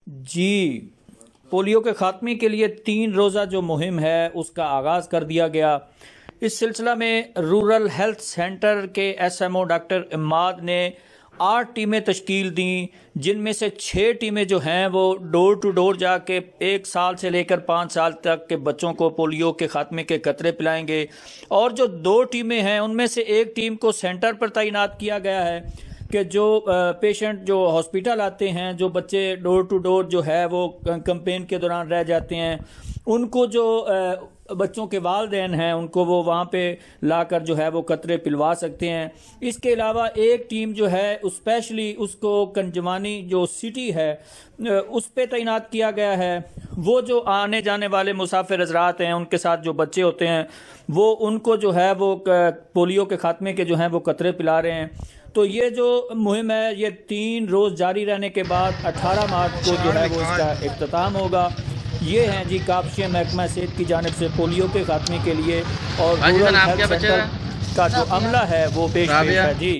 جی، polio کے خاتمے کے لیے 3 روزہ جو مہم ہے اس کا آغاز کر دیا گیا۔ اس سلسلہ میں رورل ہیلتھ سینٹر کے S M O doctor Amad نے 8 ٹیمیں تشکیل دیں، جن میں سے 6 ٹیمیں جو ہیں وہ ڈور ٹو ڈور جا کے 1 سال سے لے کر 5 سال تک کے بچوں کو پولیو کے خاتمے کے قطرے پلائیں گے، اور جو 2 ٹیمیں ہیں ان میں سے ایک ٹیم کو سینٹر پر تعینات کیا گیا ہے کہ جو پیشنٹ جو ہاسپیٹل آتے ہیں، جو بچے ڈور ٹو ڈور جو ہے وہ کمپین کے دوران رہ جاتے ہیں، ان کو جو بچوں کے والدین ہیں ان کو وہ وہاں پہ لا کر جو ہے وہ قطرے پلوا سکتے ہیں۔ اس کے علاوہ ایک ٹیم جو ہے اسپیشلی اس کو کنجوانی جو سٹی ہے اس پہ تعینات کیا گیا ہے۔ وہ جو آنے جانے والے مسافر حضرات ہیں ان کے ساتھ جو بچے ہوتے ہیں وہ ان کو جو ہے وہ پولیو کے خاتمے کے جو ہیں وہ قطرے پلا رہے ہیں۔ تو یہ جو مہم ہے یہ 3 روز جاری رہنے کے بعد 18 مارچ کو جو ہے وہ اس کا اختتام ہوگا۔ یہ ہیں جی کاپشیں محکمہ صحت کی جانب سے پولیو کے خاتمے کے لیے، اور رورل ہیلتھ سینٹر کا جو عملہ ہے وہ پیش ہے جی۔